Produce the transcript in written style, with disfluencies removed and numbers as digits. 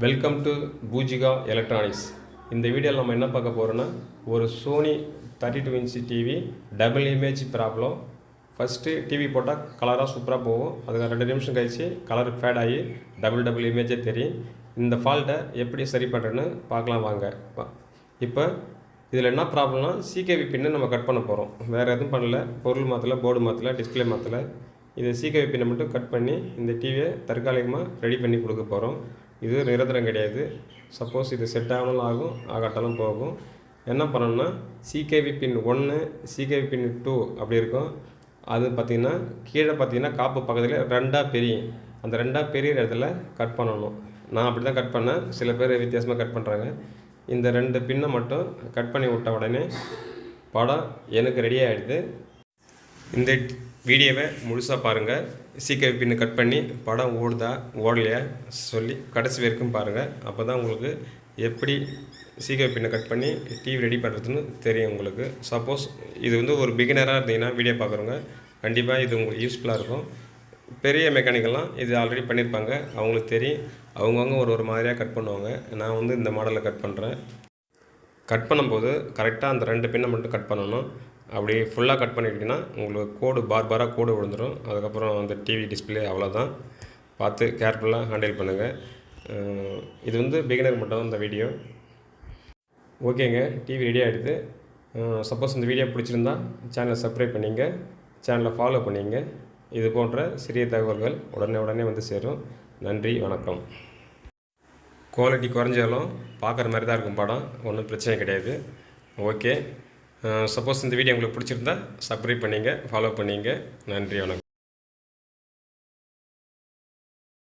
Welcome to Poojika electronics. இந்த வீடியோவில் நம்ம என்ன பார்க்க போகிறோன்னா, ஒரு Sony 32 inch TV double image problem. First TV போட்டால் கலராக சூப்பராக போகும். அதுக்கு 2 நிமிஷம் கழித்து கலர் ஃபேட் ஆகி டபுள் இமேஜே தெரியும். இந்த ஃபால்ட்டை எப்படி சரி பண்ணுறேன்னு பார்க்கலாம் வாங்க. இப்போ இதில் என்ன ப்ராப்ளம்னா, சிகேவி பின்னு நம்ம கட் பண்ண போகிறோம். வேறு எதுவும் பண்ணல, பொருள் மாற்றலை, போர்டு மாற்றலை, டிஸ்பிளே மாற்றலை. இதை சிகேவி பின்னை மட்டும் கட் பண்ணி இந்த டிவியை தற்காலிகமாக ரெடி பண்ணி கொடுக்க போகிறோம். இது நிரந்தரம் கிடையாது. சப்போஸ் இது செட் ஆகணும் ஆகும், ஆகாட்டாலும் போகும். என்ன பண்ணணும்னா, சிகேவி பின் 1, சிகேவி பின் 2 அப்படி இருக்கும். அது பார்த்திங்கன்னா கீழே பார்த்திங்கன்னா காப்பு பக்கத்தில் 2ஆக பிரியும். அந்த 2ஆக பிரிகிற இடத்துல கட் பண்ணணும். நான் அப்படி தான் கட் பண்ணேன். சில பேர் வித்தியாசமாக கட் பண்ணுறாங்க. இந்த 2 பின்னை மட்டும் கட் பண்ணி விட்ட உடனே படம் எனக்கு ரெடி ஆகிடுது. இந்த வீடியோவை முழுசாக பாருங்கள். சிகேவி பின்னு கட் பண்ணி படம் ஓடுதா ஓடலையா சொல்லி கடைசி வரைக்கும் பாருங்கள். அப்போ தான் உங்களுக்கு எப்படி சிகேவி பின்னை கட் பண்ணி டிவி ரெடி பண்ணுறதுன்னு தெரியும் உங்களுக்கு. சப்போஸ் இது ஒரு பிகினராக இருந்தீங்கன்னா வீடியோ பார்க்குறவங்க கண்டிப்பாக இது உங்களுக்கு யூஸ்ஃபுல்லாக இருக்கும். பெரிய மெக்கானிக்கெல்லாம் இது ஆல்ரெடி பண்ணியிருப்பாங்க, அவங்களுக்கு தெரியும். அவங்கவுங்க ஒரு மாதிரியாக கட் பண்ணுவாங்க. நான் இந்த மாடலில் கட் பண்ணுறேன். கட் பண்ணும்போது கரெக்டாக அந்த 2 பின்னை மட்டும் கட் பண்ணணும். அப்படி ஃபுல்லாக கட் பண்ணிட்டீங்கன்னா உங்களுக்கு கோடு பாராக கோடு விழுந்துடும். அதுக்கப்புறம் அந்த டிவி டிஸ்பிளே அவ்வளோதான். பார்த்து கேர்ஃபுல்லாக ஹேண்டில் பண்ணுங்கள். இது பிகினர் மட்டும் இந்த வீடியோ. ஓகேங்க, டிவி ரெடி ஆகிடுது. சப்போஸ் இந்த வீடியோ பிடிச்சிருந்தா சேனலை சப்ஸ்கிரைப் பண்ணிங்க, சேனலை ஃபாலோ பண்ணிங்க. இது போன்ற சிறிய தகவல்கள் உடனே வந்து சேரும். நன்றி, வணக்கம். குவாலிட்டி குறைஞ்சாலும் பார்க்குற மாதிரி தான் இருக்கும் படம், ஒன்றும் பிரச்சனை கிடையாது. ஓகே, சப்போஸ் இந்த வீடியோ உங்களுக்கு பிடிச்சிருந்தா சப்ஸ்கிரைப் பண்ணிங்க, ஃபாலோ பண்ணிங்க. நன்றி, வணக்கம்.